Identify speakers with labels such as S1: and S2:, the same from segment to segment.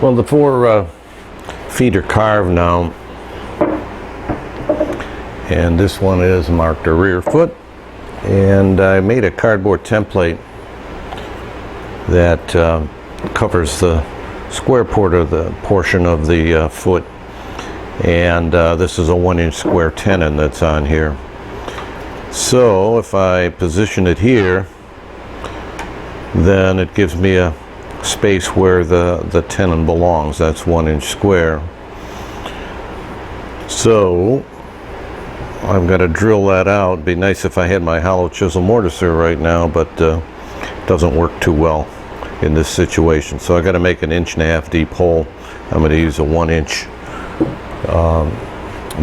S1: Well, the 4 feet are carved now, and this one is marked a rear foot, and I made a cardboard template that covers the square portion of the foot, and this is a 1-inch square tenon that's on here. So if I position it here, then it gives me a space where the tenon belongs. That's 1 inch square. So I'm going to drill that out. It'd be nice if I had my hollow chisel mortiser right now, but it doesn't work too well in this situation. So I got to make an 1.5 inch deep hole. I'm going to use a 1-inch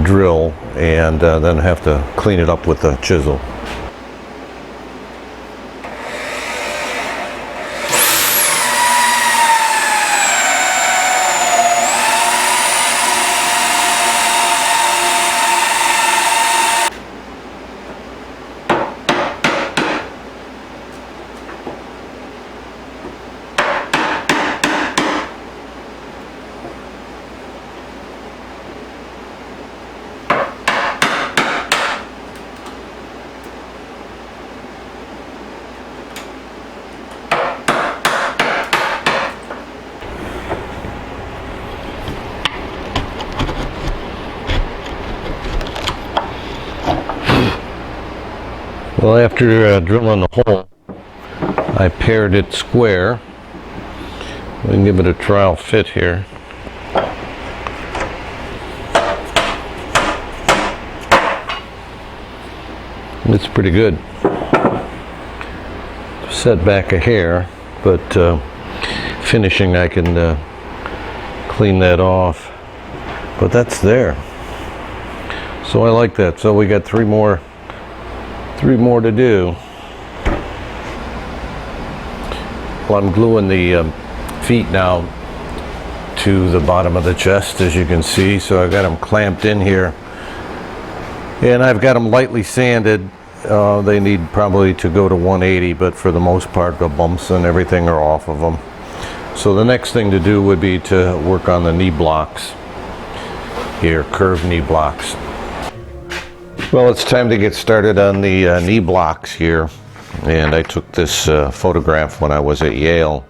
S1: drill, and then have to clean it up with the chisel. Well, after drilling the hole, I paired it square. We can give it a trial fit here. It's pretty good. Set back a hair, but finishing I can clean that off. But that's there. So I like that. So we got three more to do. Well, I'm gluing the feet now to the bottom of the chest, as you can see. So I've got them clamped in here, and I've got them lightly sanded. They need probably to go to 180, but for the most part the bumps and everything are off of them. So the next thing to do would be to work on the knee blocks here, curved knee blocks. Well, it's time to get started on the knee blocks here, and I took this photograph when I was at Yale,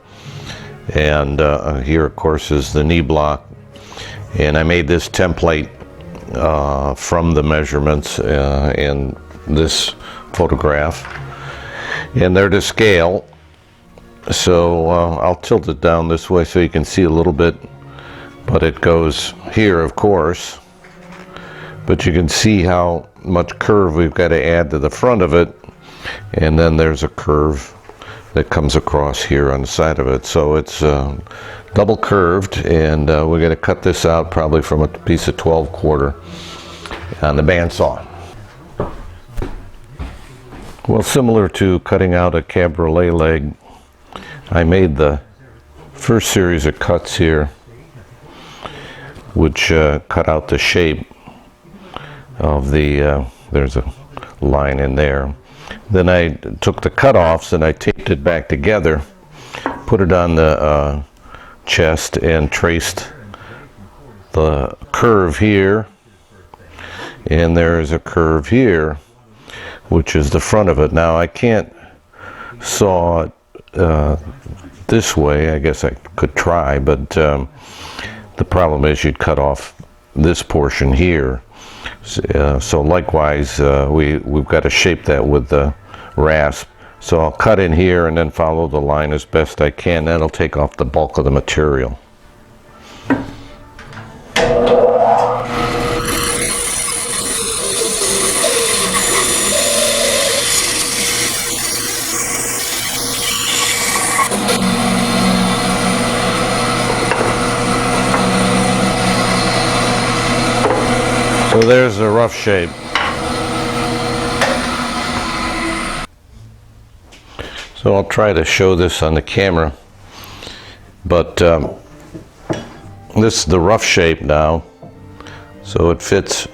S1: and here of course is the knee block, and I made this template from the measurements in this photograph, and they're to scale. So I'll tilt it down this way so you can see a little bit, but it goes here of course, but you can see how much curve we've got to add to the front of it, and then there's a curve that comes across here on the side of it. So it's double curved, and we're going to cut this out probably from a piece of 12/4 on the bandsaw. Well, similar to cutting out a cabriolet leg, I made the first series of cuts here, which cut out the shape of the, there's a line in there. Then I took the cutoffs and I taped it back together, put it on the chest, and traced the curve here, and there is a curve here, which is the front of it. Now I can't saw it this way. I guess I could try, but the problem is you'd cut off this portion here. So likewise, we've got to shape that with the rasp. So I'll cut in here and then follow the line as best I can. That'll take off the bulk of the material. So there's a rough shape. So I'll try to show this on the camera, but this is the rough shape now. So it fits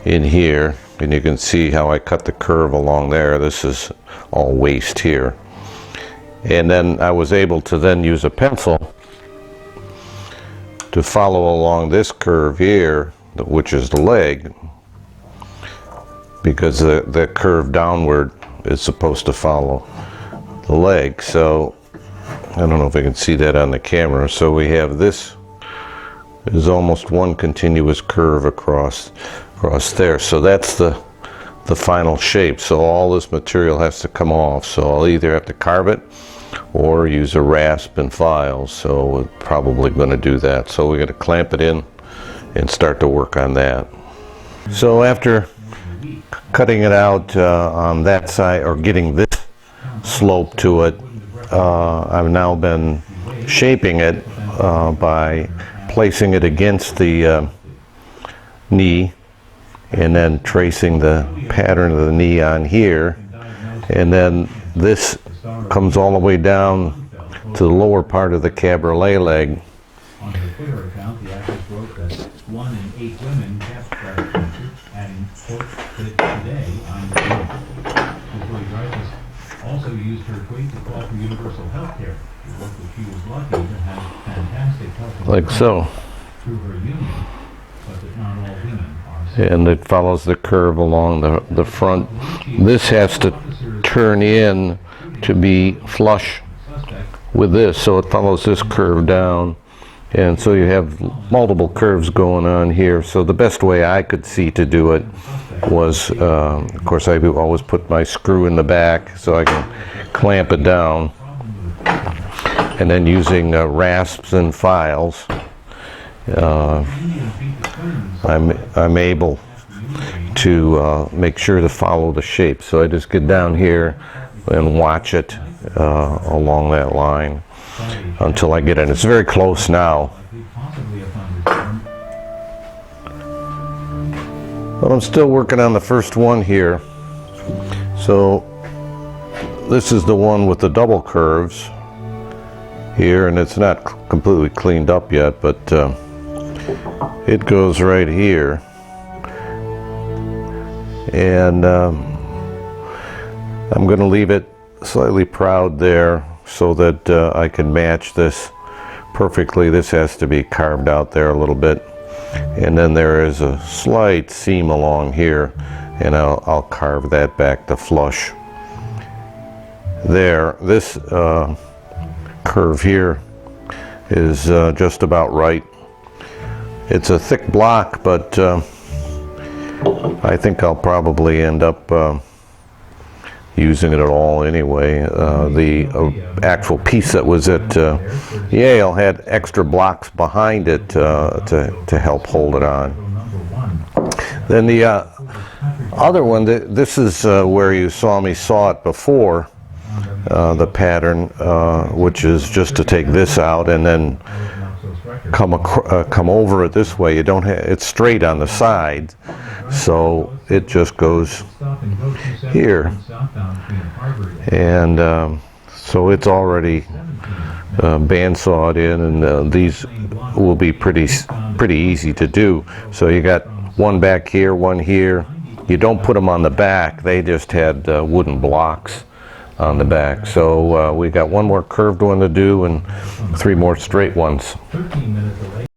S1: in here, and you can see how I cut the curve along there. This is all waist here. And then I was able to then use a pencil to follow along this curve here, which is the leg, because the curve downward is supposed to follow the leg. So I don't know if I can see that on the camera. So we have this is almost one continuous curve across there. So that's the final shape. So all this material has to come off. So I'll either have to carve it or use a rasp and files. So we're probably going to do that. So we're going to clamp it in and start to work on that. So after cutting it out on that side, or getting this slope to it, I've now been shaping it by placing it against the knee and then tracing the pattern of the knee on here, and then this comes all the way down to the lower part of the cabriolet leg.
S2: On her Twitter account, the actress wrote that 1 in 8 women kept breast cancer, adding, quote, today I'm the Employee Dreyfus also used her tweet to call for universal health care. She wrote that she was lucky to have fantastic health
S1: like so.
S2: through her union, but that not all women are.
S1: And it follows the curve along the front. This has to turn in to be flush with this, so it follows this curve down. And so you have multiple curves going on here. So the best way I could see to do it was, of course, I always put my screw in the back so I can clamp it down. And then using rasps and files, I'm able to make sure to follow the shape. So I just get down here and watch it along that line until I get it. It's very close now. But I'm still working on the first one here. So this is the one with the double curves here, and it's not completely cleaned up yet, but it goes right here. And I'm going to leave it slightly proud there so that I can match this perfectly. This has to be carved out there a little bit, and then there is a slight seam along here, and I'll carve that back to flush there. This curve here is just about right. It's a thick block, but I think I'll probably end up using it at all anyway. The actual piece that was at Yale had extra blocks behind it to help hold it on. Then the other one, this is where you saw me saw it before, the pattern, which is just to take this out and then come over it this way. You don't have, it's straight on the side, so it just goes here, and so it's already bandsawed in, and these will be pretty easy to do. So you got one back here, one here. You don't put them on the back, they just had wooden blocks on the back. So we got one more curved one to do and 3 more straight ones.